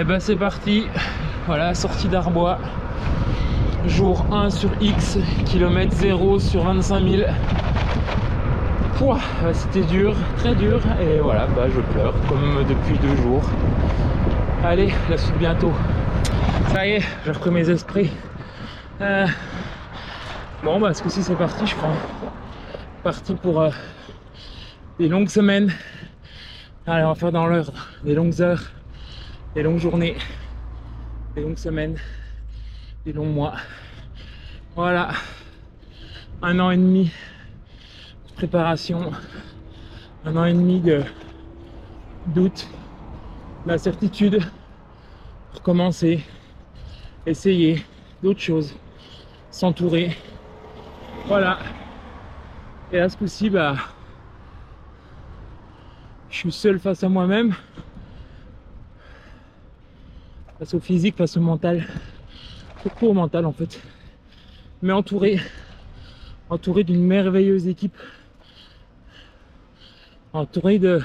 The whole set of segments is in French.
ben c'est parti, voilà, sortie d'Arbois, jour 1 sur X, kilomètre 0 sur 25 000. Pouah, c'était dur, très dur, et voilà, bah je pleure comme depuis 2 jours. Allez, la suite bientôt. Ça y est, j'ai repris mes esprits. Bon bah ce coup-ci c'est parti, je crois. Parti pour des longues semaines. Allez, on va faire dans l'ordre, des longues heures, des longues journées, des longues semaines, des longs mois. Voilà, 1 an et demi de préparation, 1 an et demi de doute, d'incertitude, recommencer, essayer d'autres choses, s'entourer. Voilà. Et là ce coup-ci, bah, je suis seul face à moi-même, face au physique, face au mental, surtout au mental en fait, mais entouré d'une merveilleuse équipe, entouré de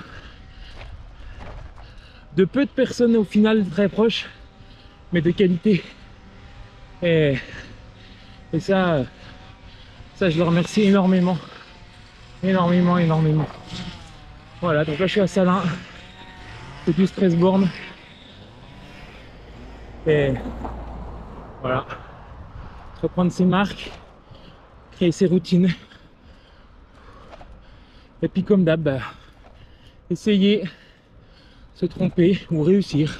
peu de personnes au final très proches, mais de qualité. Et ça je le remercie énormément. Voilà, donc là je suis à Salins, c'est du Strasbourg. Et voilà, reprendre ses marques, créer ses routines. Et puis comme d'hab, bah, essayer, se tromper ou réussir,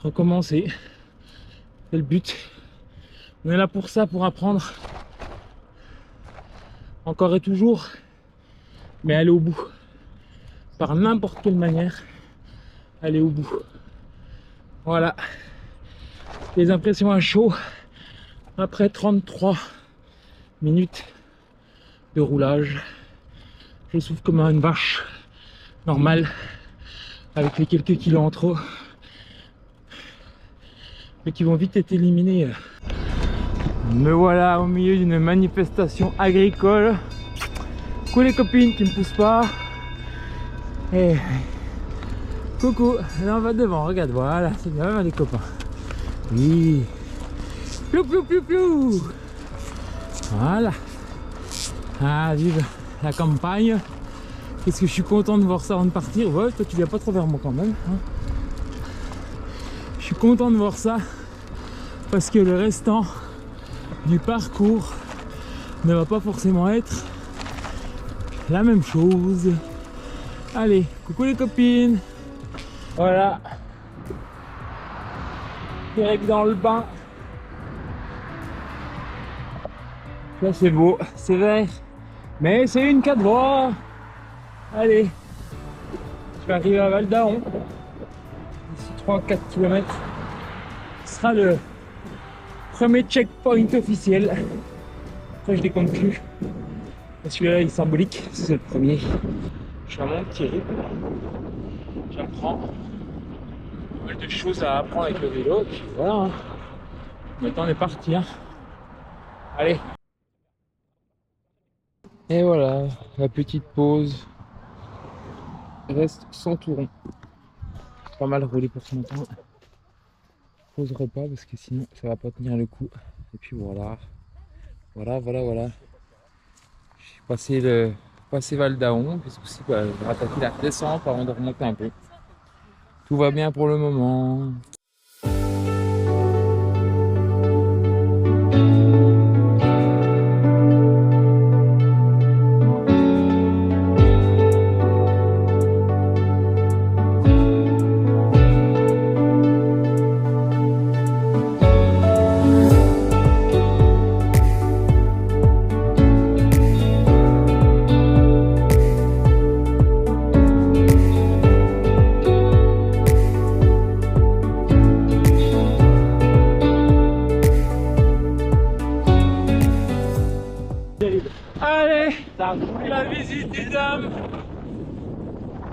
recommencer. C'est le but. On est là pour ça, pour apprendre. Encore et toujours, mais aller au bout. Par n'importe quelle manière, aller au bout. Voilà. Les impressions à chaud après 33 minutes de roulage. Je souffle comme une vache normale, avec les quelques kilos en trop, mais qui vont vite être éliminés. Me voilà au milieu d'une manifestation agricole. Coucou les copines qui me poussent pas. Et coucou, là on va devant, regarde, voilà, c'est bien les copains. Oui. Piou piou piou piou. Voilà. Ah, vive la campagne. Qu'est-ce que je suis content de voir ça avant de partir. Ouais, toi tu viens pas trop vers moi quand même, hein. Je suis content de voir ça parce que le restant du parcours ne va pas forcément être la même chose. Allez, coucou les copines. Voilà, direct dans le bain. Là c'est beau, c'est vert, mais c'est une 4 voies. Allez, je vais arriver à Val d'Aon d'ici 3-4 km. Ce sera le premier checkpoint officiel. Après je décompte plus. Celui-là il est symbolique, c'est le premier. Je suis à mon petit rythme. J'apprends pas mal de choses à apprendre avec le vélo. Puis voilà. Hein. Maintenant on est parti. Hein. Allez. Et voilà, la petite pause. Reste sans touron. Pas mal roulé pour ce matin. Pause repas parce que sinon ça va pas tenir le coup. Et puis voilà. Voilà. J'ai passé Val d'Aon, puis aussi bah, je vais attaquer la descente avant de remonter un peu. Tout va bien pour le moment. Allez, la visite des dames.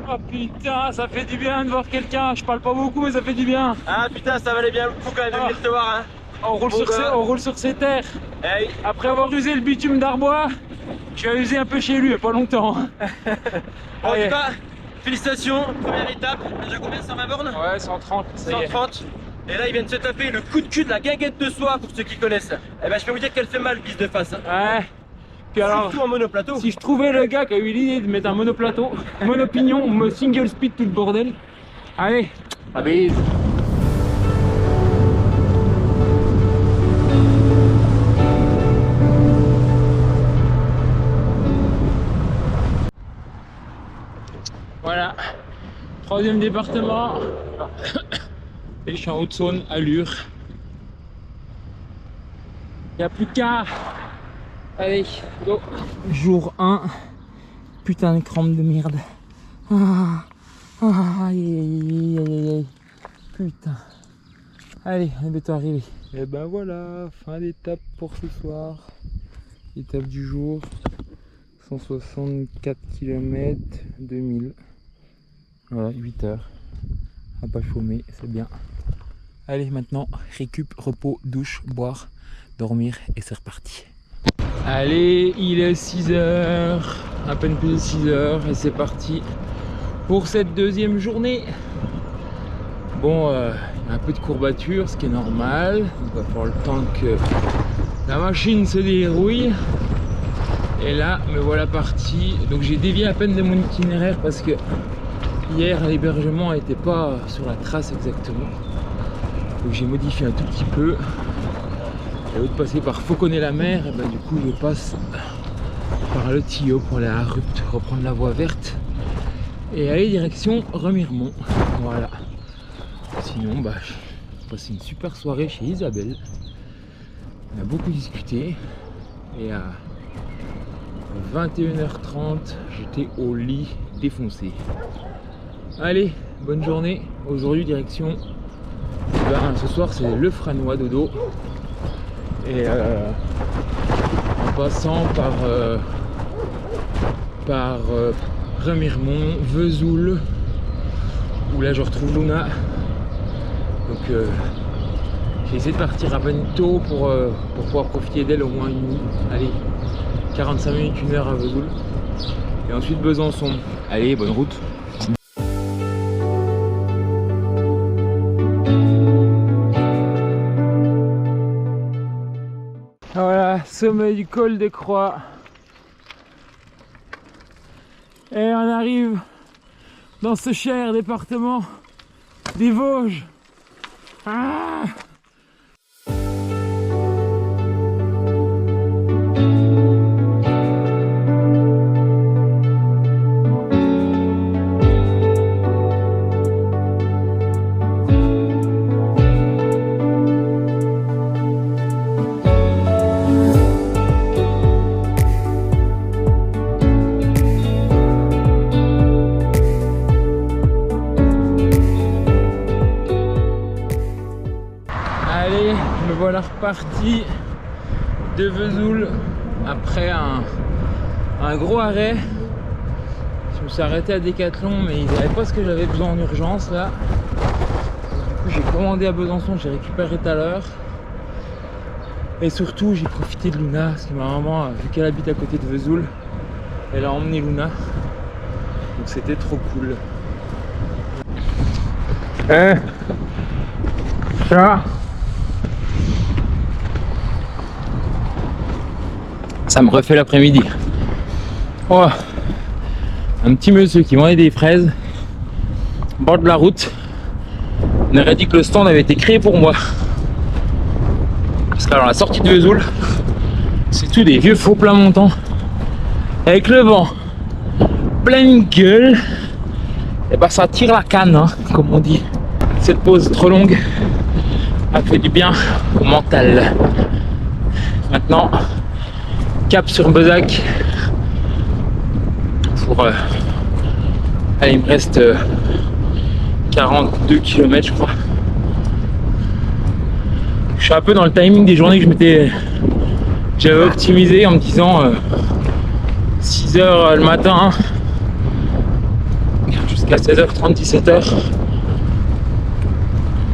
Oh putain, ça fait du bien de voir quelqu'un. Je parle pas beaucoup, mais ça fait du bien. Ah putain, ça valait bien le coup quand même de venir te voir. Hein. On roule sur ces terres. Hey. Après avoir usé le bitume d'Arbois, je vais user un peu chez lui, il n'y a pas longtemps. Bon, en tout cas, félicitations, première étape. Déjà combien, 120 bornes? Ouais, 130, ça y est. 130. Et là, ils viennent se taper le coup de cul de la guinguette de soie pour ceux qui connaissent. Eh ben, je peux vous dire qu'elle fait mal, piste de face. Ouais. Puis alors, Surtout en monoplateau. si je trouvais le gars qui a eu l'idée de mettre un monoplateau, monopignon, single speed, tout le bordel. Allez, à bise. Voilà, troisième département. Et je suis en Haute-Saône, Allure. Il n'y a plus qu'à. Allez, go. Jour 1. Putain de crampe de merde. Aïe. Putain. Allez, on est bientôt arrivé. Et ben voilà, fin d'étape pour ce soir. Étape du jour. 164 km 2000. Voilà, 8 heures. À pas chômer, c'est bien. Allez, maintenant, récup, repos, douche, boire, dormir et c'est reparti. Allez, il est 6 heures, à peine plus de 6 heures et c'est parti pour cette deuxième journée. Bon, il y a un peu de courbature, ce qui est normal. Il va falloir le temps que la machine se dérouille. Et là, me voilà parti. Donc j'ai dévié à peine de mon itinéraire parce que hier l'hébergement n'était pas sur la trace exactement. Donc j'ai modifié un tout petit peu. Et au lieu de passer par Fauconnet-la-Mer, et ben, du coup je passe par le Tillot pour aller à la Rupte, reprendre la voie verte et aller direction Remiremont. Voilà. Sinon, bah, j'ai passé une super soirée chez Isabelle. On a beaucoup discuté et à 21h30, j'étais au lit défoncé. Allez, bonne journée. Aujourd'hui, direction. Ben, ce soir, c'est le Franois dodo. Et en passant par Remiremont, Vesoul, où là je retrouve Luna. Donc j'ai essayé de partir à peine tôt pour pouvoir profiter d'elle au moins allez, 45 minutes, 1 heure à Vesoul. Et ensuite Besançon. Allez, bonne route. Voilà, sommet du col des Croix. Et on arrive dans ce cher département des Vosges. Ah! Allez, me voilà reparti de Vesoul après un gros arrêt. Je me suis arrêté à Decathlon, mais ils n'avaient pas ce que j'avais besoin en urgence là. Du coup, j'ai commandé à Besançon, j'ai récupéré tout à l'heure. Et surtout, j'ai profité de Luna parce que ma maman, vu qu'elle habite à côté de Vesoul, elle a emmené Luna. Donc c'était trop cool. Ça me refait l'après-midi. Oh, un petit monsieur qui vendait des fraises au bord de la route. On aurait dit que le stand avait été créé pour moi. Parce que alors la sortie de Vesoul, c'est tout des vieux faux plats montants avec le vent pleine gueule. Et bah ça tire la canne, hein, comme on dit. Cette pause trop longue a fait du bien au mental. Maintenant, cap sur Bezac pour allez, il me reste 42 km je crois. Je suis un peu dans le timing des journées que j'avais optimisé en me disant 6h le matin jusqu'à 16h30, 17h.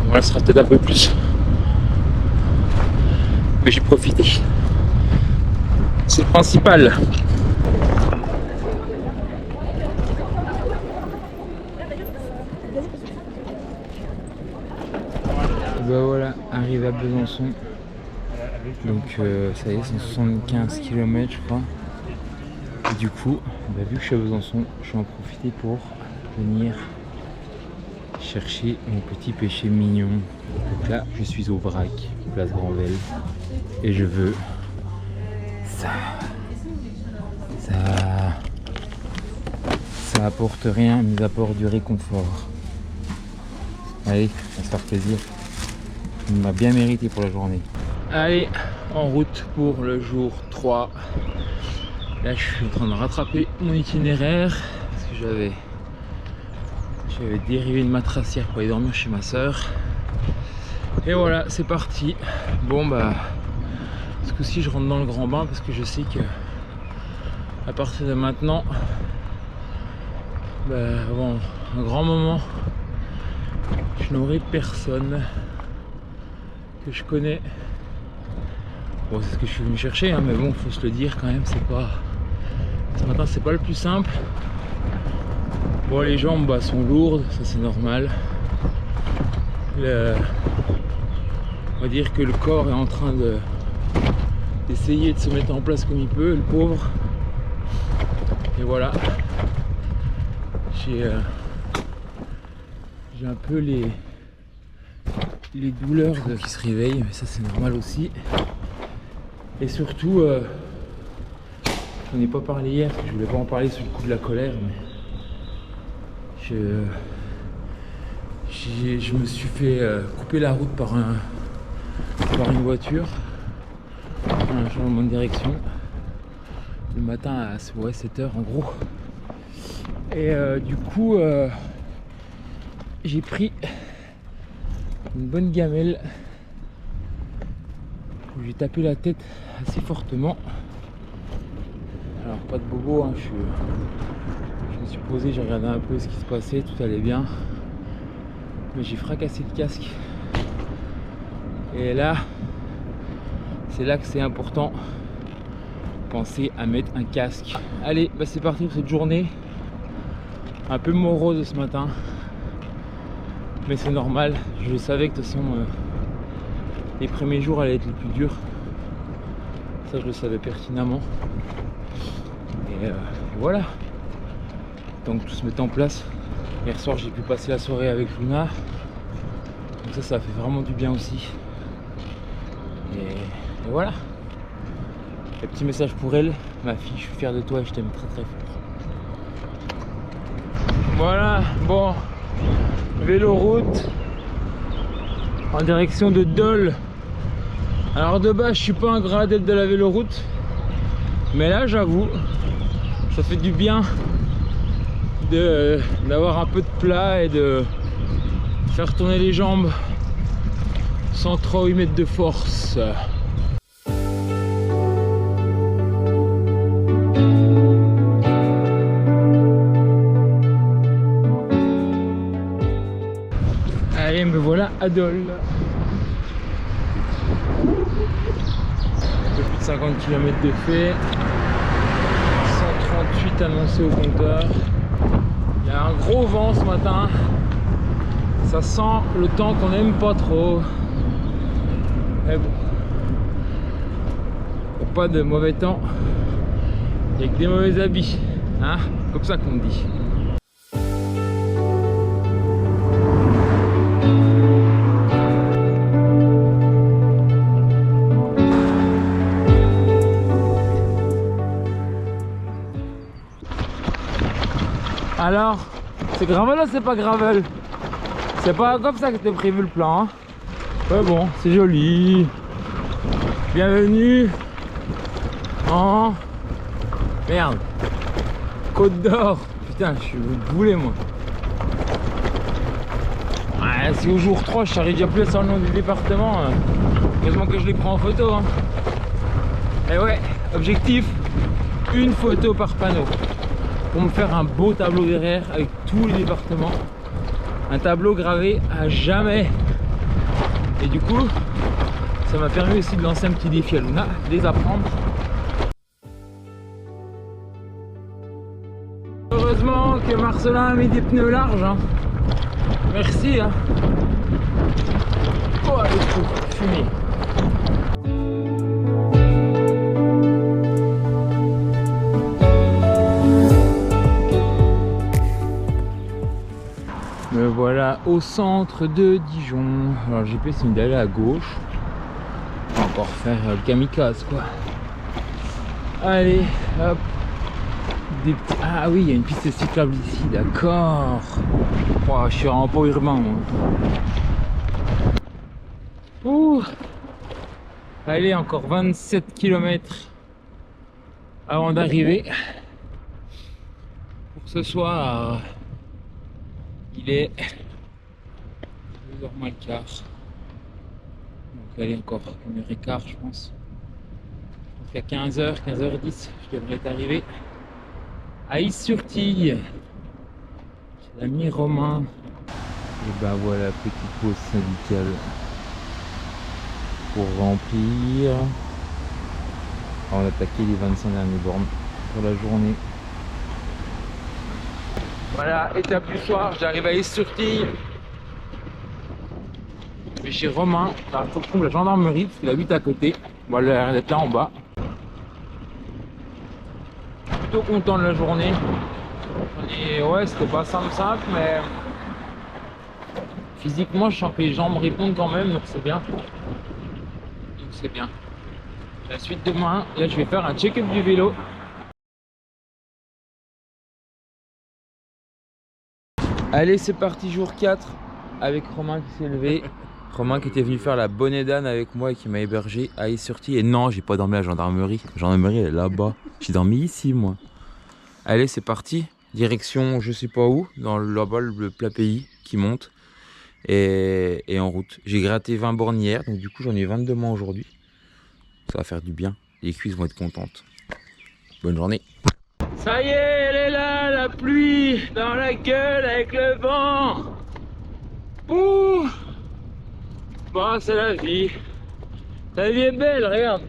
Voilà, ce sera peut-être un peu plus, mais j'ai profité. C'est le principal. Bah voilà, arrivé à Besançon. Donc ça y est, 175 km je crois. Et du coup, bah, vu que je suis à Besançon, je vais en profiter pour venir chercher mon petit péché mignon. Donc là, je suis au vrac, place Granvelle. Et je veux ça. Ça apporte rien, mais apporte du réconfort. Allez, on va se faire plaisir. On m'a bien mérité pour la journée. Allez, en route pour le jour 3. Là, je suis en train de rattraper mon itinéraire parce que j'avais dérivé de ma tracière pour aller dormir chez ma soeur. Et voilà, c'est parti. Bon bah, ce coup-ci, je rentre dans le grand bain parce que je sais que à partir de maintenant, bah, avant un grand moment, je n'aurai personne que je connais. Bon, c'est ce que je suis venu chercher, hein, mais bon, faut se le dire quand même, c'est pas. Ce matin, c'est pas le plus simple. Bon, les jambes bah, sont lourdes, ça c'est normal. On va dire que le corps est en train d'essayer de se mettre en place comme il peut, le pauvre. Et voilà. J'ai un peu les douleurs qui se réveillent, mais ça c'est normal aussi. Et surtout, j'en ai pas parlé hier parce que je voulais pas en parler sous le coup de la colère, mais je me suis fait couper la route par une voiture, un changement de direction le matin à 7h en gros. Et du coup j'ai pris une bonne gamelle où j'ai tapé la tête assez fortement. Alors pas de bobo, hein, je me suis posé, j'ai regardé un peu ce qui se passait, tout allait bien. Mais j'ai fracassé le casque. Et là, c'est là que c'est important. Pensez à mettre un casque. Allez, bah c'est parti pour cette journée. Un peu morose ce matin. Mais c'est normal. Je savais que de toute façon, les premiers jours allaient être les plus durs. Ça, je le savais pertinemment. Et voilà. Donc tout se met en place. Hier soir, j'ai pu passer la soirée avec Luna. Donc ça fait vraiment du bien aussi. Et voilà. Un petit message pour elle. Ma fille, je suis fier de toi et je t'aime très très fort. Voilà, bon. Véloroute. En direction de Dole. Alors de base, je suis pas un grand adepte de la véloroute. Mais là, j'avoue, ça fait du bien d'avoir un peu de plat et de faire tourner les jambes sans trop y mettre de force. Allez, me voilà à Dole. Un peu plus de 50 km de fait. 138 annoncés au compteur. Il y a un gros vent ce matin. Ça sent le temps qu'on n'aime pas trop. Mais bon. Il n'y a pas de mauvais temps. Il n'y a que des mauvais habits. Hein? Comme ça qu'on dit. Alors, c'est gravel ou c'est pas gravel? C'est pas comme ça que c'était prévu le plan, hein. Ouais bon, c'est joli. Bienvenue en... Merde. Côte d'Or. Putain, je suis boulé moi. Ouais, si au jour 3 je n'arrive déjà plus sur le nom du département, heureusement que je les prends en photo, hein. Et ouais, objectif, une photo par panneau. Pour me faire un beau tableau derrière avec tous les départements. Un tableau gravé à jamais. Et du coup, ça m'a permis aussi de lancer un petit défi à Luna, de les apprendre. Heureusement que Marcelin a mis des pneus larges, hein. Merci, hein. Oh fumer. Me voilà au centre de Dijon. Alors le GPS il me dit d'aller à gauche. On va encore faire le kamikaze quoi. Allez, hop. Ah oui, il y a une piste cyclable ici, d'accord. Wow, je suis vraiment pas urbain moi. Ouh. Allez, encore 27 km avant d'arriver. Pour ce soir, il est 2h moins le quart. Donc allez, encore 1h15 je pense. Donc à 15h, 15h10, je devrais être arrivé à Is-sur-Tille. J'ai l'ami Romain. Et ben voilà, petite pause syndicale pour remplir. On va attaquer les 25 dernières bornes pour la journée. Voilà, étape du soir, j'arrive à Is-sur-Tille. Je vais chez Romain, il faut que je trouve la gendarmerie parce qu'il habite à côté. Bon, il a l'air d'être là en bas. Plutôt content de la journée. Ouais, c'était pas simple, mais physiquement, je sens que les gens me répondent quand même, donc c'est bien. La suite demain, là, je vais faire un check-up du vélo. Allez, c'est parti, jour 4 avec Romain qui s'est levé. Romain qui était venu faire la bonne d'âne avec moi et qui m'a hébergé à Is-sur-Tille. Et non, j'ai pas dormi à la gendarmerie. La gendarmerie, elle est là-bas. J'ai dormi ici, moi. Allez, c'est parti. Direction, je sais pas où, dans là-bas, le plat pays qui monte. Et en route. J'ai gratté 20 bornes hier, donc du coup, j'en ai 22 moins aujourd'hui. Ça va faire du bien. Les cuisses vont être contentes. Bonne journée. Ça y est, elle est là, la pluie dans la gueule avec le vent. Ouh. Bon, c'est la vie. La vie est belle, regarde.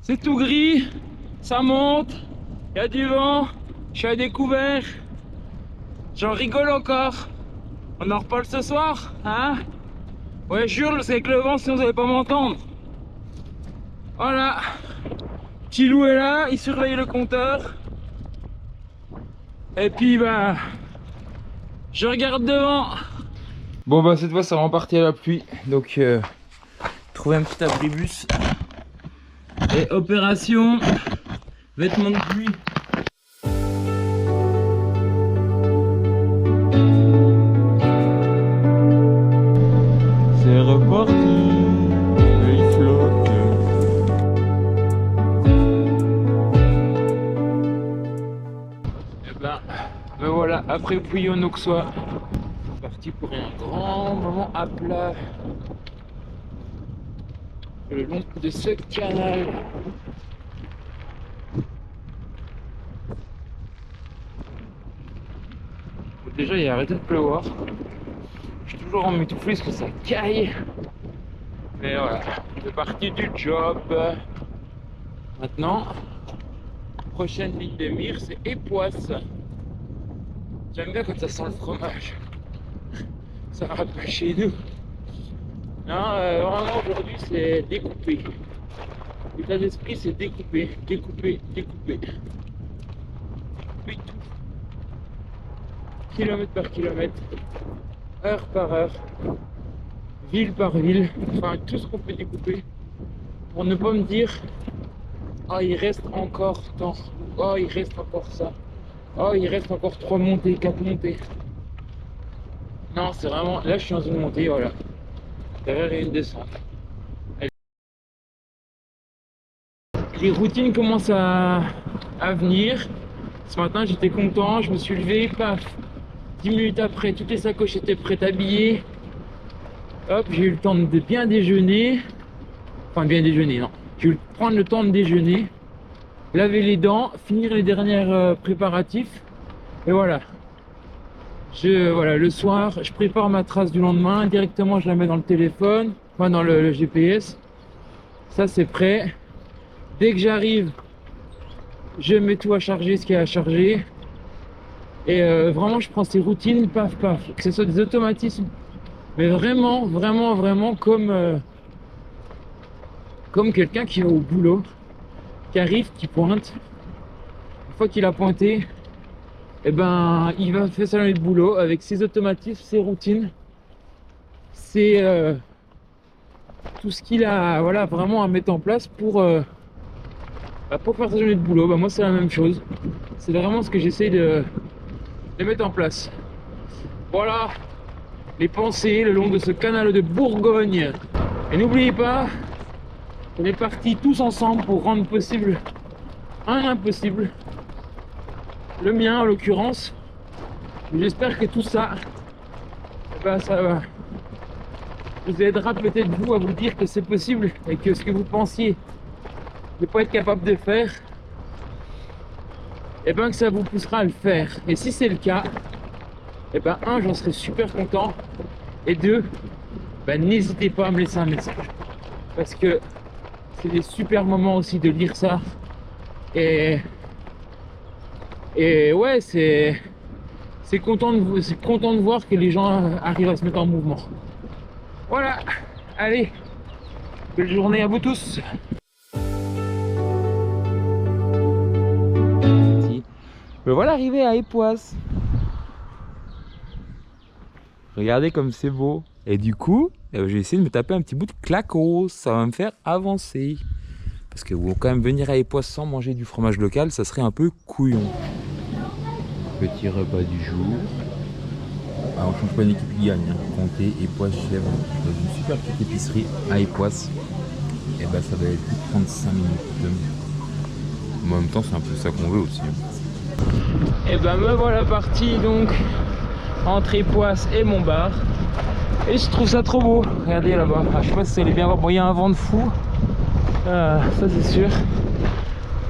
C'est tout gris, ça monte, il y a du vent, je suis à découvert. J'en rigole encore. On en reparle ce soir, hein? Ouais, je hurle, c'est avec le vent, sinon vous allez pas m'entendre. Voilà. Petit loup est là, il surveille le compteur. Et puis, bah, je regarde devant. Bon, bah, cette fois, ça va repartir à la pluie. Donc, trouver un petit abribus. Et opération vêtements de pluie. C'est reparti. Et il flotte. Et ben, me voilà après Pouillon-Auxois. Parti pour un grand moment à plat. Le long de ce canal. Déjà il a arrêté de pleuvoir. Je suis toujours en mitouflé parce que ça caille. Mais voilà, c'est parti du job. Maintenant, prochaine ligne de mire, c'est Époisse. J'aime bien quand ça sent le fromage. Ça va pas chez nous. Non, vraiment aujourd'hui c'est découpé. L'état d'esprit c'est découpé. Découpé tout. Kilomètre par kilomètre, heure par heure, ville par ville, enfin tout ce qu'on peut découper pour ne pas me dire oh il reste encore tant, oh il reste encore ça, oh il reste encore 3 montées, 4 montées. Non, c'est vraiment, là je suis dans une montée, voilà. Derrière il y a une descente. Les routines commencent à venir. Ce matin j'étais content, je me suis levé, paf, 10 minutes après, toutes les sacoches étaient prêtes, habillées. Hop, j'ai eu le temps de bien déjeuner. Enfin, bien déjeuner, non. J'ai eu prendre le temps de déjeuner, laver les dents, finir les derniers préparatifs. Et voilà. Voilà, le soir, je prépare ma trace du lendemain. Directement, je la mets dans le téléphone, enfin dans le GPS. Ça, c'est prêt. Dès que j'arrive, je mets tout à charger, ce qu'il y a à charger. Et vraiment, je prends ces routines, paf, paf, que ce soit des automatismes, mais vraiment, vraiment, vraiment comme quelqu'un qui va au boulot, qui arrive, qui pointe. Une fois qu'il a pointé, et ben, il va faire sa journée de boulot avec ses automatismes, ses routines, ses tout ce qu'il a, voilà, vraiment à mettre en place pour faire sa journée de boulot. Bah, moi, c'est la même chose. C'est vraiment ce que j'essaie de mettre en place. Voilà les pensées le long de ce canal de Bourgogne. Et n'oubliez pas, on est partis tous ensemble pour rendre possible un impossible. Le mien en l'occurrence. J'espère que tout ça, ça va vous aidera peut-être vous à vous dire que c'est possible et que ce que vous pensiez ne pas être capable de faire, et ben que ça vous poussera à le faire. Et si c'est le cas, et ben un, j'en serais super content, et deux, ben n'hésitez pas à me laisser un message, parce que c'est des super moments aussi de lire ça. Et ouais, c'est content de voir que les gens arrivent à se mettre en mouvement. Voilà, allez, belle journée à vous tous. Me voilà arrivé à Époisse. Regardez comme c'est beau. Et du coup, je vais essayer de me taper un petit bout de claquos. Ça va me faire avancer. Parce que bon, quand même venir à Époisse sans manger du fromage local, ça serait un peu couillon. Petit repas du jour. Alors on change pas une équipe qui gagne. Comté, Époisse, chèvre. Dans une super petite épicerie à Époisse. Et bah ça va être plus de 35 minutes. Mais en même temps, c'est un peu ça qu'on veut aussi. Et ben me voilà parti donc entre Époisse et Montbard. Et je trouve ça trop beau. Regardez là-bas. Ah, je sais pas si vous allez bien voir. Bon, il y a un vent de fou. Ça c'est sûr.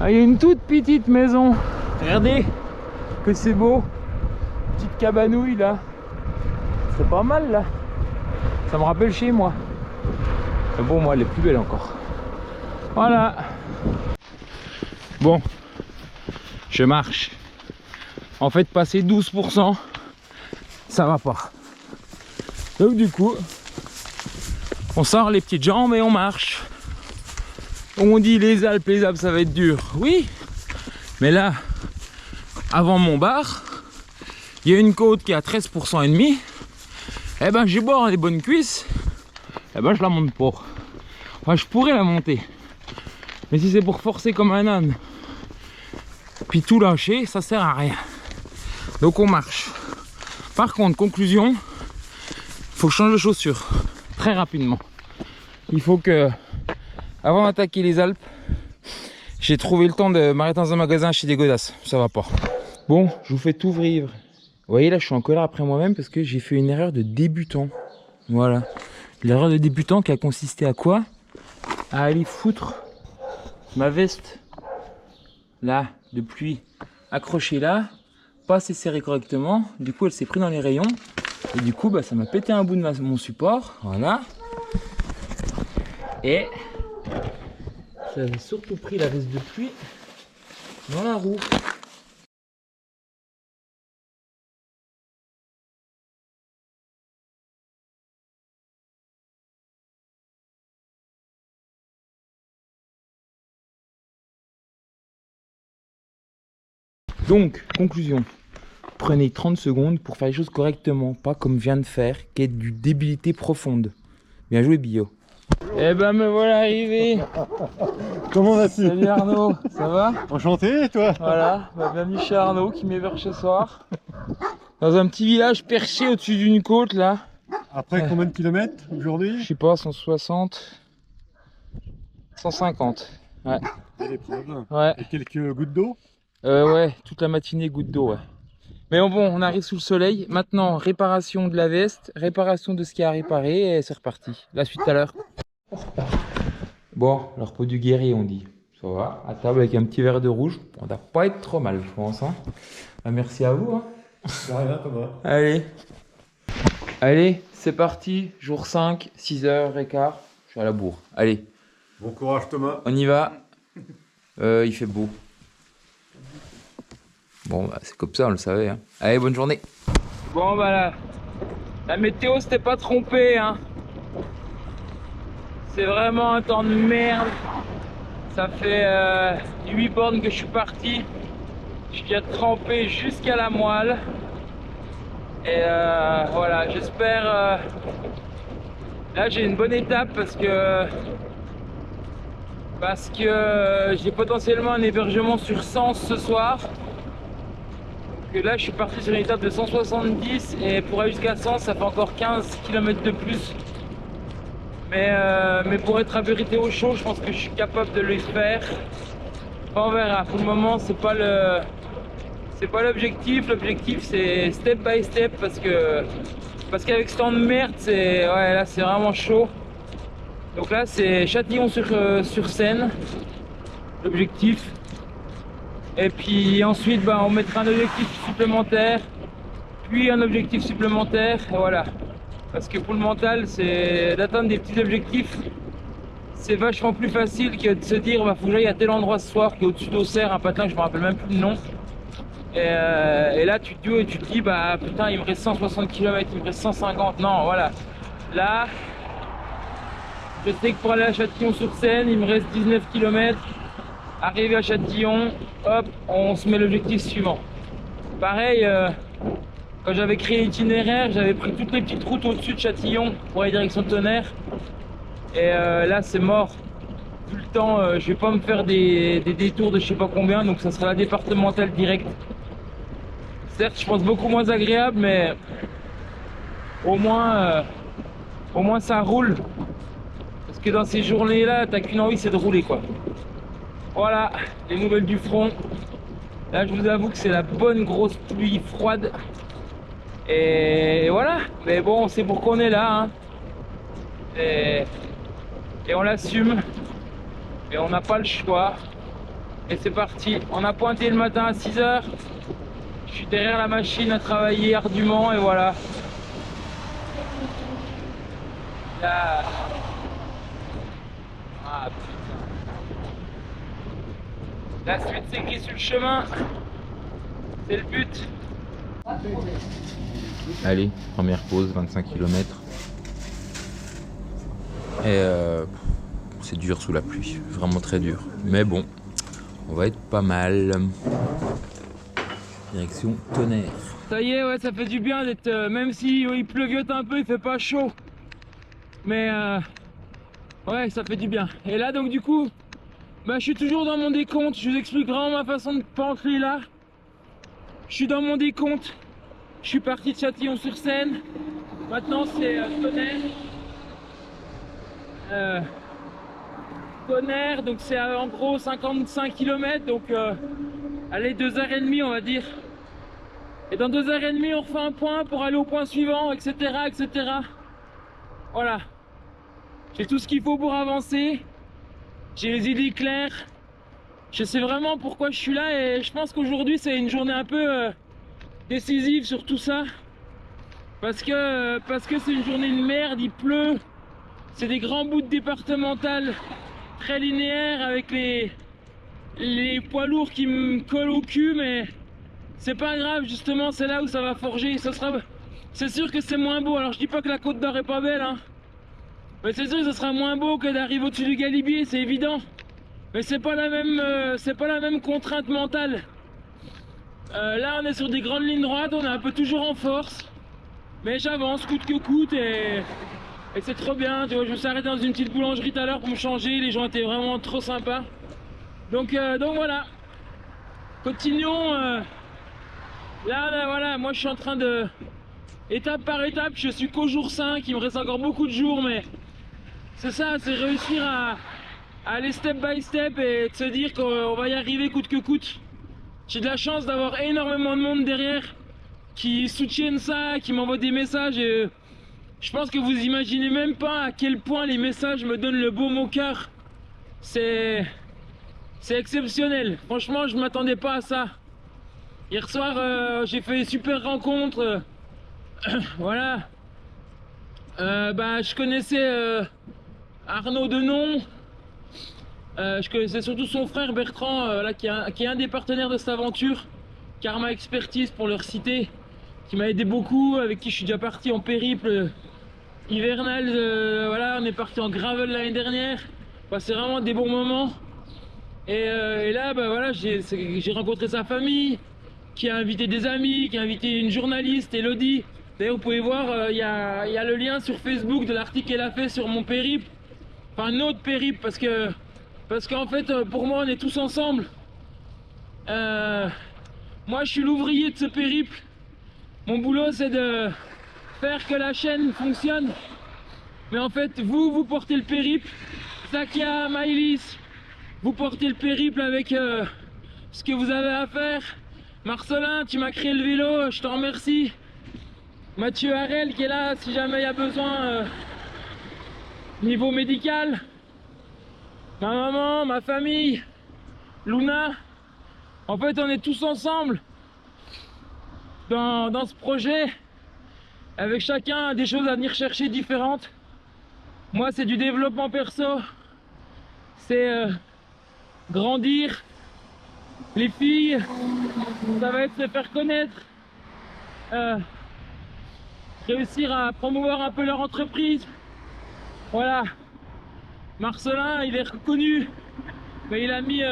Ah, il y a une toute petite maison. Regardez que c'est beau. Petite cabanouille là. C'est pas mal là. Ça me rappelle chez moi. Mais bon, moi elle est plus belle encore. Voilà. Bon. Je marche. En fait, passer 12%, ça va pas. Donc du coup, on sort les petites jambes et on marche. On dit les Alpes ça va être dur. Oui, mais là, avant Montbard, il y a une côte qui est à 13% et demi. Eh ben j'ai beau avoir des bonnes cuisses, eh ben je la monte pas. Enfin, je pourrais la monter, mais si c'est pour forcer comme un âne, puis tout lâcher, ça sert à rien. Donc on marche. Par contre, conclusion, faut que je change de chaussures très rapidement. Il faut que, avant d'attaquer les Alpes, j'ai trouvé le temps de m'arrêter dans un magasin chez des godasses. Ça va pas. Bon, je vous fais tout vivre. Vous voyez là, je suis en colère après moi-même parce que j'ai fait une erreur de débutant. Voilà. L'erreur de débutant qui a consisté à quoi? À aller foutre ma veste là de pluie accrochée là, pas assez serrée correctement. Du coup, elle s'est prise dans les rayons. Et du coup, bah, ça m'a pété un bout de mon support. Voilà. Et ça avait surtout pris la veste de pluie dans la roue. Donc, conclusion. Prenez 30 secondes pour faire les choses correctement, pas comme vient de faire, qui est du débilité profonde. Bien joué, Bio. Eh ben me voilà arrivé. Comment vas-tu? Salut Arnaud, ça va? Enchanté, toi? Voilà, bah, bienvenue chez Arnaud qui m'héberge ce soir. Dans un petit village perché au-dessus d'une côte là. Après combien de kilomètres aujourd'hui? Je sais pas, 160, 150. Ouais. Belle épreuve. Ouais. Et quelques gouttes d'eau? Ouais, toute la matinée goutte d'eau, ouais. Mais bon, on arrive sous le soleil. Maintenant, réparation de la veste, réparation de ce qui a réparé et c'est reparti. La suite tout à l'heure. Bon, le repos du guerrier, on dit. Ça va, à table avec un petit verre de rouge. On doit pas être trop mal, je pense. Hein. Ah, merci à vous. Hein. Ça rien, Thomas. Allez, c'est parti. Jour 5, 6h15. Je suis à la bourre. Allez. Bon courage, Thomas. On y va. Il fait beau. Bon, bah, c'est comme ça, on le savait. Hein. Allez, bonne journée. Bon bah la météo s'était pas trompée hein. C'est vraiment un temps de merde. Ça fait 8 bornes que je suis parti. Je suis déjà trempé jusqu'à la moelle. Et voilà, j'espère... Là j'ai une bonne étape parce que j'ai potentiellement un hébergement sur Sens ce soir. Donc là je suis parti sur une étape de 170 et pour aller jusqu'à Sens ça fait encore 15 km de plus. Mais pour être abrité au chaud, je pense que je suis capable de le faire. Enfin, on verra. Pour le moment, c'est pas l'objectif. L'objectif, c'est step by step parce qu'avec ce temps de merde, là, c'est vraiment chaud. Donc là, c'est Châtillon-sur-Seine, l'objectif. Et puis ensuite, bah, on mettra un objectif supplémentaire, puis un objectif supplémentaire, et voilà. Parce que pour le mental, c'est d'atteindre des petits objectifs. C'est vachement plus facile que de se dire bah, faut que j'aille à tel endroit ce soir qui est au-dessus d'Auxerre, un patin, je me rappelle même plus le nom. Et là tu te dis bah putain il me reste 160 km, il me reste 150. Non voilà. Là, je sais que pour aller à Châtillon-sur-Seine, il me reste 19 km. Arrivé à Châtillon, hop, on se met l'objectif suivant. Pareil. Quand j'avais créé l'itinéraire, j'avais pris toutes les petites routes au-dessus de Châtillon pour aller direction Tonnerre. Et là, c'est mort. Tout le temps, je vais pas me faire des détours de je sais pas combien, donc ça sera la départementale directe. Certes, je pense beaucoup moins agréable, mais au moins ça roule. Parce que dans ces journées-là, t'as qu'une envie, c'est de rouler, quoi. Voilà, les nouvelles du front. Là, je vous avoue que c'est la bonne grosse pluie froide. Et voilà, mais bon, c'est pour qu'on est là, hein. Et on l'assume, et on n'a pas le choix. Et c'est parti, on a pointé le matin à 6 h. Je suis derrière la machine à travailler ardument, et voilà. Là... Ah putain. La suite c'est écrit sur le chemin. C'est le but. Allez, première pause, 25 km. Et c'est dur sous la pluie, vraiment très dur. Mais bon, on va être pas mal. Direction Tonnerre. Ça y est, ouais, ça fait du bien d'être... même si il pleuviote un peu, il fait pas chaud. Mais ouais, ça fait du bien. Et là, donc du coup, bah, je suis toujours dans mon décompte. Je vous explique vraiment ma façon de penser là. Je suis dans mon décompte. Je suis parti de Châtillon-sur-Seine. Maintenant, c'est Tonnerre. Tonnerre, donc c'est en gros 55 km. Donc, allez, 2h30, on va dire. Et dans 2h30, on refait un point pour aller au point suivant, etc. etc. Voilà. J'ai tout ce qu'il faut pour avancer. J'ai les idées claires. Je sais vraiment pourquoi je suis là et je pense qu'aujourd'hui, c'est une journée un peu décisive sur tout ça. Parce que c'est une journée de merde, il pleut. C'est des grands bouts de départementales très linéaires avec les poids lourds qui me collent au cul, mais c'est pas grave, justement, c'est là où ça va forger. C'est sûr que c'est moins beau. Alors je dis pas que la Côte d'Or est pas belle, hein. Mais c'est sûr que ce sera moins beau que d'arriver au-dessus du Galibier, c'est évident. Mais c'est pas la même contrainte mentale. Là on est sur des grandes lignes droites, on est un peu toujours en force. Mais j'avance coûte que coûte et c'est trop bien. Tu vois, je me suis arrêté dans une petite boulangerie tout à l'heure pour me changer, les gens étaient vraiment trop sympas. Donc voilà. Continuons. Là voilà, moi je suis en train de... Étape par étape, je suis qu'au jour 5, il me reste encore beaucoup de jours, mais c'est ça, c'est réussir à aller step by step et de se dire qu'on va y arriver coûte que coûte. J'ai de la chance d'avoir énormément de monde derrière qui soutiennent ça, qui m'envoient des messages et je pense que vous imaginez même pas à quel point les messages me donnent le baume au cœur. C'est exceptionnel, franchement je m'attendais pas à ça. Hier soir j'ai fait une super rencontre. Voilà. Bah, je connaissais Arnaud Denon. Je connaissais surtout son frère Bertrand, là, qui est un des partenaires de cette aventure. Karma Expertise pour leur citer, qui m'a aidé beaucoup, avec qui je suis déjà parti en périple hivernal. Voilà, on est parti en gravel l'année dernière. Enfin, c'est vraiment des bons moments. Et là, bah, voilà, j'ai rencontré sa famille, qui a invité des amis, qui a invité une journaliste, Elodie. D'ailleurs, vous pouvez voir, il y a le lien sur Facebook de l'article qu'elle a fait sur mon périple. Enfin, notre périple, parce qu'en fait, pour moi, on est tous ensemble. Moi, je suis l'ouvrier de ce périple. Mon boulot, c'est de faire que la chaîne fonctionne. Mais en fait, vous portez le périple. Zakia, Maïlis, vous portez le périple avec ce que vous avez à faire. Marcelin, tu m'as créé le vélo, je te remercie. Mathieu Harel qui est là si jamais il y a besoin niveau médical. Ma maman, ma famille, Luna. En fait, on est tous ensemble dans ce projet, avec chacun des choses à venir chercher différentes. Moi, c'est du développement perso, c'est grandir. Les filles, ça va être se faire connaître, réussir à promouvoir un peu leur entreprise. Voilà. Marcelin, il est reconnu, mais il a mis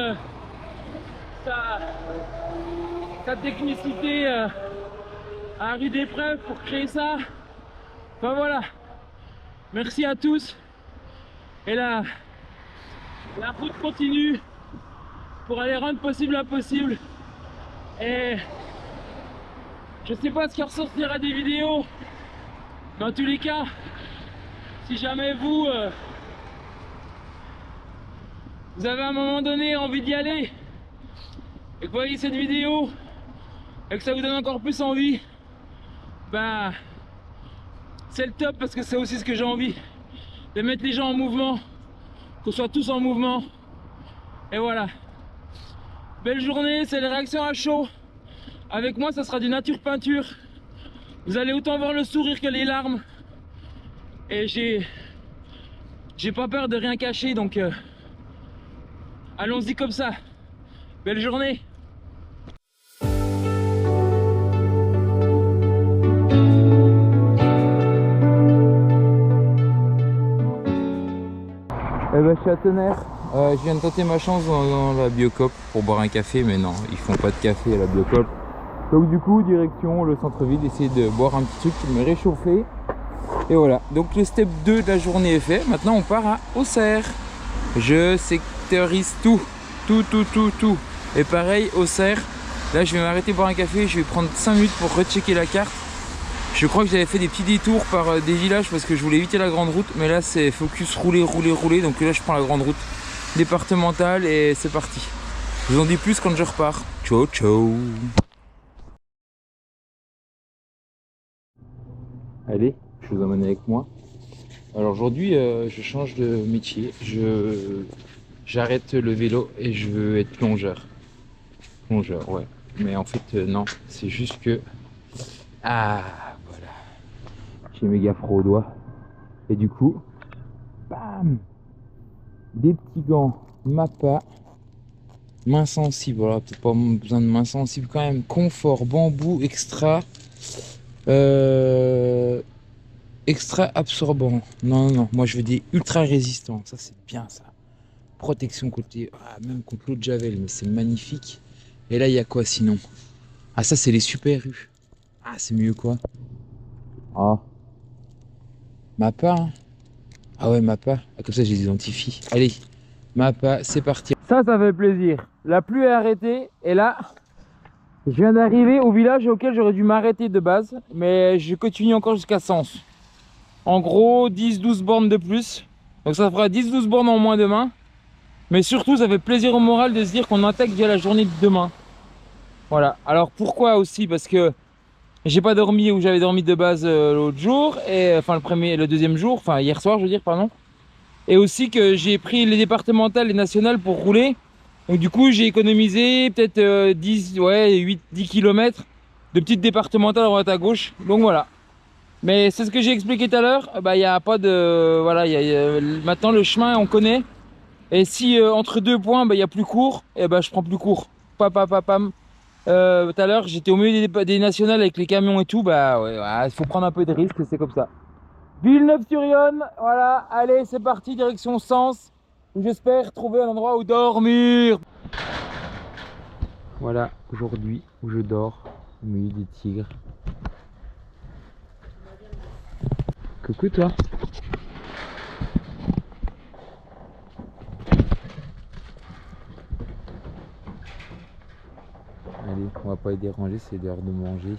sa technicité à rude épreuve pour créer ça. Enfin voilà. Merci à tous. Et la route continue pour aller rendre possible l'impossible. Et je sais pas ce qui ressortira des vidéos, mais en tous les cas, si jamais vous avez à un moment donné envie d'y aller et que vous voyez cette vidéo et que ça vous donne encore plus envie, bah c'est le top, parce que c'est aussi ce que j'ai envie, de mettre les gens en mouvement, qu'on soit tous en mouvement. Et voilà. Belle journée, c'est les réactions à chaud. Avec moi, ça sera du nature peinture. Vous allez autant voir le sourire que les larmes. Et j'ai pas peur de rien cacher, donc allons-y comme ça. Belle journée. Eh ben, je suis à Tonnerre. Je viens de tenter ma chance dans la Biocoop pour boire un café, mais non, ils font pas de café à la Biocoop. Donc du coup, direction le centre-ville, essayer de boire un petit truc qui me réchauffer. Et voilà, donc le step 2 de la journée est fait. Maintenant, on part à Auxerre. Je sectorise tout. Et pareil, Auxerre, là, je vais m'arrêter boire un café. Je vais prendre 5 minutes pour rechecker la carte. Je crois que j'avais fait des petits détours par des villages parce que je voulais éviter la grande route. Mais là, c'est focus rouler. Donc là, je prends la grande route départementale et c'est parti. Je vous en dis plus quand je repars. Ciao, ciao. Allez, je vous emmène avec moi. Alors aujourd'hui, je change de métier. J'arrête le vélo et je veux être plongeur. Plongeur, ouais. Mais en fait, non. C'est juste que... Ah, voilà. J'ai mes gaffres aux doigts. Et du coup, bam! Des petits gants Mappa. Main sensible. Voilà, peut-être pas besoin de main sensible quand même. Confort, bambou, extra. Extra absorbant. Non, moi je veux des ultra résistants. Ça c'est bien ça. Protection côté, même contre l'eau de javel, mais c'est magnifique. Et là il y a quoi sinon? Ah, ça c'est les Super U. Ah, c'est mieux quoi? Ah, Mappa, hein. Ah ouais, Mappa. Ah, comme ça je les identifie. Allez, Mappa, c'est parti. Ça fait plaisir. La pluie est arrêtée et là je viens d'arriver au village auquel j'aurais dû m'arrêter de base, mais je continue encore jusqu'à Sens. En gros, 10-12 bornes de plus. Donc ça fera 10-12 bornes en moins demain. Mais surtout, ça fait plaisir au moral de se dire qu'on attaque déjà la journée de demain. Voilà. Alors pourquoi aussi? Parce que j'ai pas dormi où j'avais dormi de base l'autre jour. Et, enfin le deuxième jour, enfin hier soir je veux dire, pardon. Et aussi que j'ai pris les départementales et nationales pour rouler. Donc du coup j'ai économisé peut-être 10 km de petites départementales à droite à gauche. Donc voilà. Mais c'est ce que j'ai expliqué tout à l'heure. Bah il n'y a pas de... Voilà, maintenant le chemin on connaît. Et si entre deux points il y a plus court, et bah je prends plus court. Pam. Tout à l'heure, j'étais au milieu des nationales avec les camions et tout. Bah ouais, il faut prendre un peu de risque, c'est comme ça. Villeneuve-sur-Yonne, voilà, allez, c'est parti, direction Sens, où j'espère trouver un endroit où dormir. Voilà, aujourd'hui, où je dors, au milieu des tigres. Coucou toi. Allez, on va pas les déranger, c'est l'heure de manger.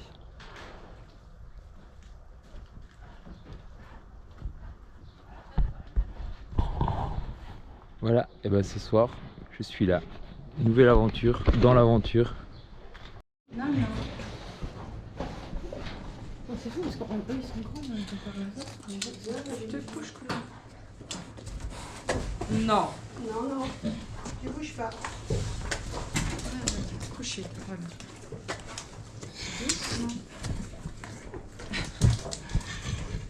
Voilà, et ben ce soir, je suis là. Nouvelle aventure, dans l'aventure. Non, non. Oh, c'est fou parce qu'eux ils sont grands comparé aux autres. Tu te couches quoi? Non. Non, non. Tu bouges pas. Ah, on va se coucher. Voilà. Doucement.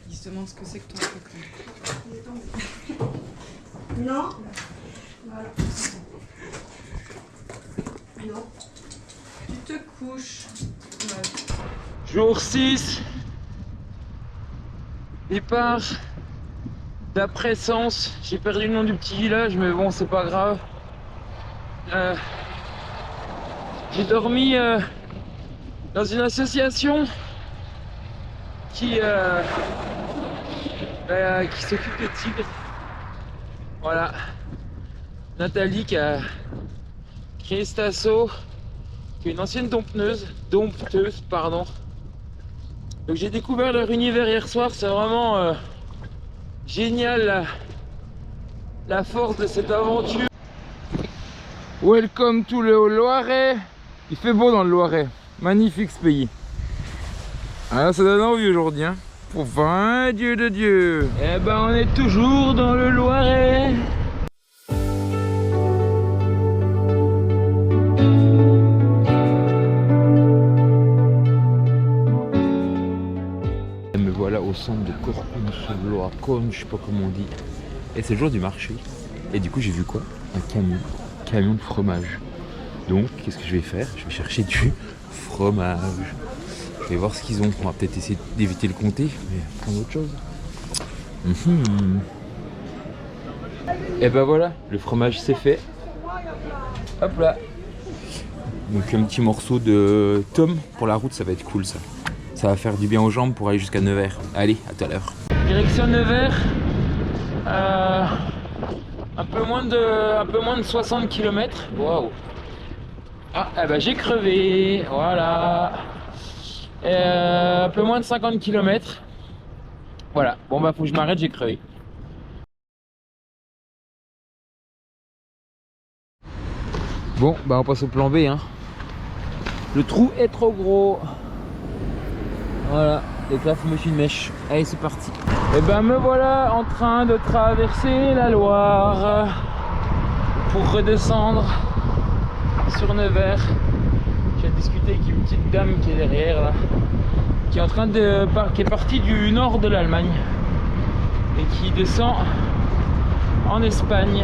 Ils se demandent ce que c'est que ton cocon. Non. Voilà. Non. Tu te couches. Ouais. Jour 6. Départ d'après Sens. J'ai perdu le nom du petit village, mais bon, c'est pas grave. J'ai dormi dans une association qui s'occupe des tigres. Voilà. Nathalie qui a créé cet asso, qui est une ancienne dompteuse, pardon. Donc j'ai découvert leur univers hier soir, c'est vraiment génial la force de cette aventure. Welcome to le Loiret. Il fait beau dans le Loiret, magnifique ce pays. Ah, ça donne envie aujourd'hui, hein. Pour un Dieu de Dieu. Eh ben on est toujours dans le Loiret. Me voilà au centre de Corpus-Loacon, je sais pas comment on dit. Et c'est le jour du marché. Et du coup j'ai vu quoi? Un camion de fromage. Donc qu'est-ce que je vais faire? Je vais chercher du fromage. Je vais voir ce qu'ils ont. On va peut-être essayer d'éviter le comté, mais prendre autre chose. Et ben voilà, le fromage c'est fait. Hop là. Donc un petit morceau de tome pour la route, ça va être cool ça. Ça va faire du bien aux jambes pour aller jusqu'à Nevers. Allez, à tout à l'heure. Direction Nevers. Un peu moins de 60 km. Waouh. Ah, eh ben j'ai crevé. Voilà. Un peu moins de 50 km. Voilà. Bon bah faut que je m'arrête, j'ai crevé. Bon, bah on passe au plan B, hein. Le trou est trop gros. Voilà, les claffes me suis une mèche. Allez, c'est parti. Et ben me voilà en train de traverser la Loire pour redescendre sur Nevers. J'ai discuté avec une petite dame qui est derrière là, qui est en train de qui est partie du nord de l'Allemagne et qui descend en Espagne.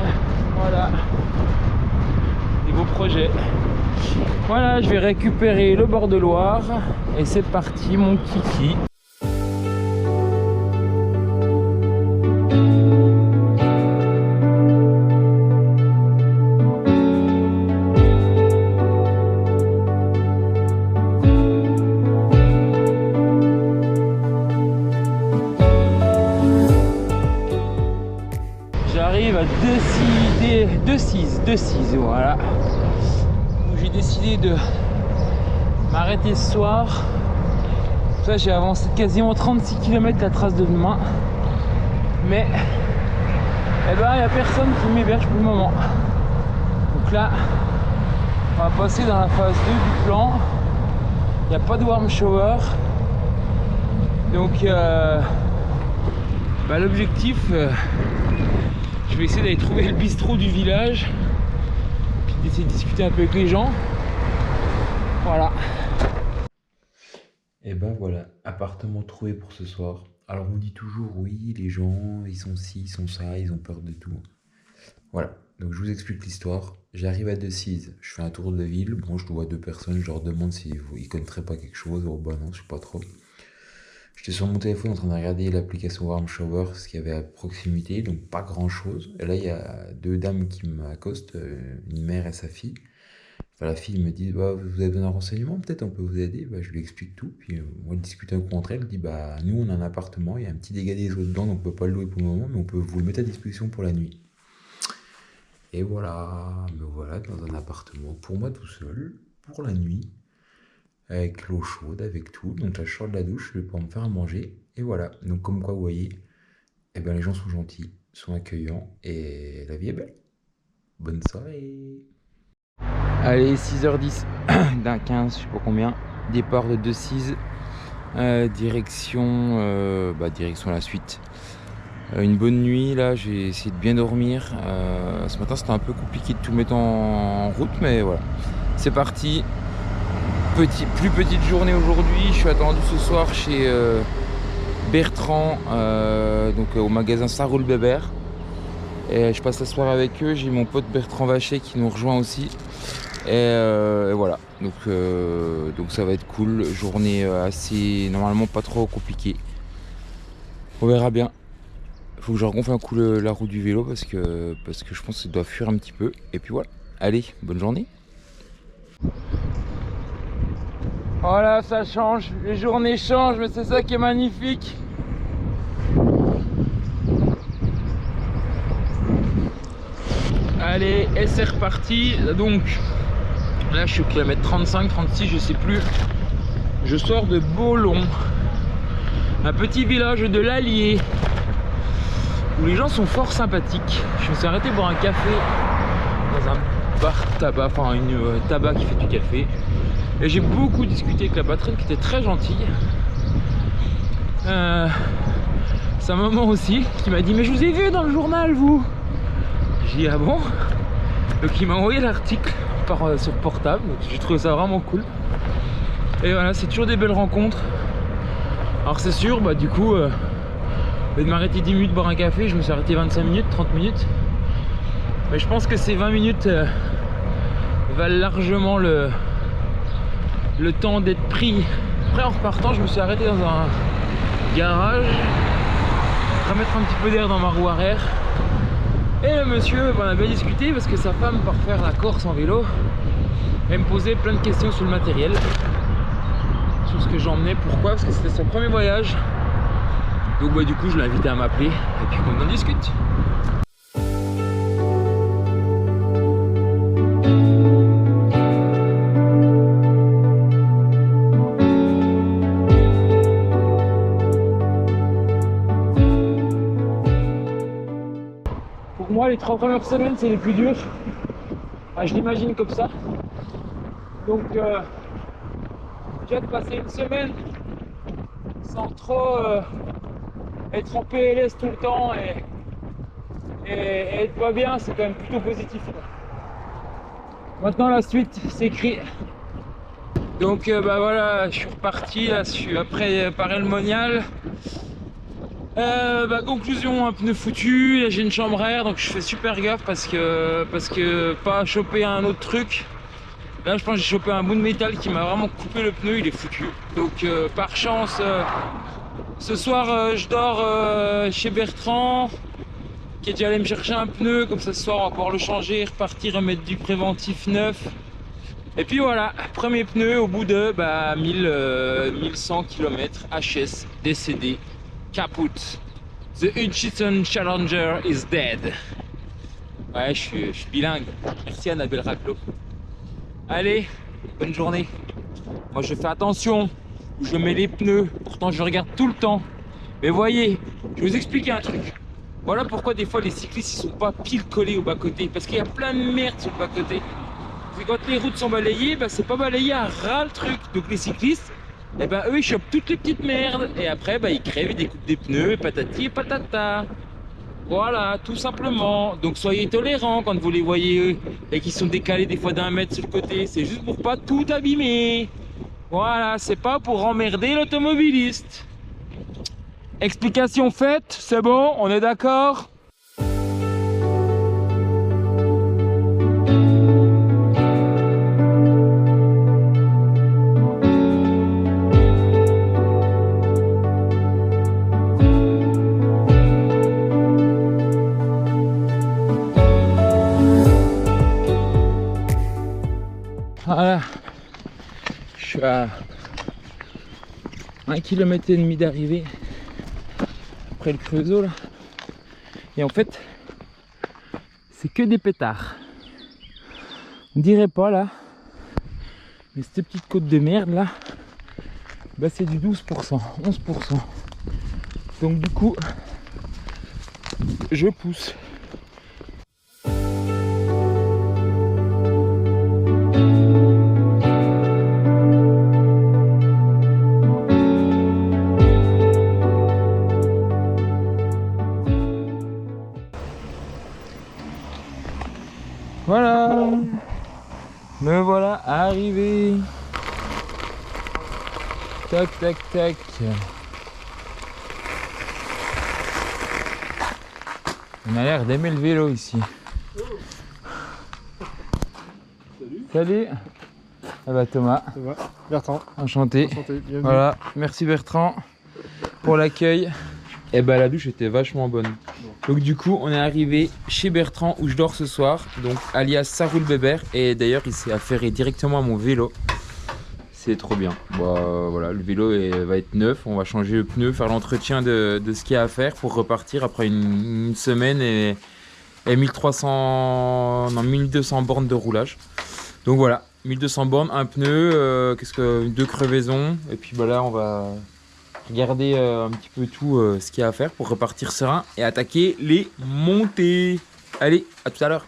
Voilà, des beaux projets. Voilà, je vais récupérer le bord de Loire et c'est parti mon kiki. J'arrive à Decize, voilà. Où j'ai décidé de m'arrêter ce soir. Ça, j'ai avancé quasiment 36 km la trace de demain. Mais eh ben, il n'y a personne qui m'héberge pour le moment. Donc là, on va passer dans la phase 2 du plan. Il n'y a pas de warm shower. Donc l'objectif, je vais essayer d'aller trouver le bistrot du village, puis d'essayer de discuter un peu avec les gens. Voilà. Et ben voilà, appartement trouvé pour ce soir. Alors on dit toujours oui, les gens, ils sont ci, ils sont ça, ils ont peur de tout. Voilà, donc je vous explique l'histoire. J'arrive à Decize, je fais un tour de ville. Bon, je vois 2 personnes, je leur demande s'ils connaîtraient pas quelque chose. Oh bah non, je sais pas trop. J'étais sur mon téléphone en train de regarder l'application Warm Shower, ce qu'il y avait à proximité, donc pas grand chose. Et là, il y a 2 dames qui m'accostent, une mère et sa fille. Enfin, la fille me dit, bah, vous avez besoin d'un renseignement, peut-être on peut vous aider. Bah, je lui explique tout. Puis moi, je discute un coup entre elles. Elle dit, bah, nous, on a un appartement, il y a un petit dégât des eaux dedans, donc on peut pas le louer pour le moment, mais on peut vous le mettre à disposition pour la nuit. Et voilà, me voilà dans un appartement pour moi tout seul, pour la nuit, avec l'eau chaude, avec tout. Donc là, je sors de la douche, je vais pouvoir me faire à manger. Et voilà, donc comme quoi, vous voyez, eh ben, les gens sont gentils, sont accueillants, et la vie est belle. Bonne soirée. Allez, 6h10 d'un 15, je sais pas combien, départ de Decize, direction la suite. Une bonne nuit, là j'ai essayé de bien dormir. Ce matin c'était un peu compliqué de tout mettre en route, mais voilà, c'est parti. Plus petite journée aujourd'hui, je suis attendu ce soir chez Bertrand, donc au magasin Saint-Roule-Bébert. Et je passe la soirée avec eux, j'ai mon pote Bertrand Vachet qui nous rejoint aussi. Et voilà, donc ça va être cool, journée assez, normalement pas trop compliquée. On verra bien. Faut que je regonfle un coup la roue du vélo parce que je pense que ça doit fuir un petit peu. Et puis voilà, allez, bonne journée. Voilà, ça change, les journées changent, mais c'est ça qui est magnifique. Allez, et c'est reparti. Donc là je suis au kilomètre 35, 36, je sais plus. Je sors de Beaulon, un petit village de l'Allier, où les gens sont fort sympathiques. Je me suis arrêté boire un café dans un bar tabac, enfin une tabac qui fait du café. Et j'ai beaucoup discuté avec la patronne qui était très gentille. Sa maman aussi, qui m'a dit, mais je vous ai vu dans le journal vous. J'ai dit, ah bon? Donc il m'a envoyé l'article sur portable, donc j'ai trouvé ça vraiment cool. Et voilà, c'est toujours des belles rencontres. Alors c'est sûr, bah du coup, au lieu de m'arrêter 10 minutes boire un café, je me suis arrêté 25 minutes, 30 minutes. Mais je pense que ces 20 minutes valent largement le temps d'être pris. Après en repartant, je me suis arrêté dans un garage, remettre un petit peu d'air dans ma roue arrière. Et le monsieur, on a bien discuté parce que sa femme part faire la Corse en vélo et me posait plein de questions sur le matériel, sur ce que j'emmenais, pourquoi, parce que c'était son premier voyage. Donc bah, du coup je l'ai invité à m'appeler et puis qu'on en discute. Pour moi les 3 premières semaines c'est les plus dures. Je l'imagine comme ça. Donc déjà de passer une semaine sans trop être en PLS tout le temps et être pas bien, c'est quand même plutôt positif. Maintenant la suite s'écrit. Donc bah voilà, je suis reparti, là, je suis après Paray-le-Monial. Conclusion, un pneu foutu, là j'ai une chambre à air, donc je fais super gaffe parce que pas choper un autre truc. Là je pense que j'ai chopé un bout de métal qui m'a vraiment coupé le pneu, il est foutu. Donc par chance, ce soir je dors chez Bertrand, qui est déjà allé me chercher un pneu, comme ça ce soir on va pouvoir le changer, repartir, remettre du préventif neuf. Et puis voilà, premier pneu au bout de 1100 km, HS, décédé. Kaput. The Hutchison Challenger is dead. Ouais, je suis bilingue. Merci Annabelle Raclo. Allez, bonne journée. Moi je fais attention où je mets les pneus. Pourtant je regarde tout le temps. Mais voyez, je vais vous expliquer un truc. Voilà pourquoi des fois les cyclistes ils sont pas pile collés au bas-côté. Parce qu'il y a plein de merde sur le bas-côté. Quand les routes sont balayées, c'est pas balayé à ras le truc. Donc les cyclistes, et eux ils chopent toutes les petites merdes et après ils crèvent, ils découpent des pneus et patati et patata. Voilà, tout simplement. Donc soyez tolérants quand vous les voyez et qu'ils sont décalés des fois d'1 mètre sur le côté. C'est juste pour pas tout abîmer. Voilà, c'est pas pour emmerder l'automobiliste. Explication faite, c'est bon, on est d'accord? à 1,5 km d'arrivée après le Creusot là. Et en fait, c'est que des pétards. On dirait pas là, mais cette petite côte de merde là, bah c'est du 12%, 11%. Donc du coup, je pousse. Voilà, me voilà arrivé. Tac, tac, tac. On a l'air d'aimer le vélo ici. Salut. Ah bah Thomas. Ça va. Bertrand. Enchanté. Enchanté. Bienvenue. Voilà, merci Bertrand pour l'accueil. Et bah la douche était vachement bonne. Donc du coup on est arrivé chez Bertrand où je dors ce soir, donc alias ça roule bébert. Et d'ailleurs il s'est affairé directement à mon vélo. C'est trop bien. Bah, voilà, le vélo va être neuf, on va changer le pneu, faire l'entretien de ce qu'il y a à faire pour repartir après une semaine et 1200 bornes de roulage. Donc voilà, 1200 bornes, un pneu, deux crevaisons, et puis bah là on va regarder un petit peu tout ce qu'il y a à faire pour repartir serein et attaquer les montées. Allez, à tout à l'heure.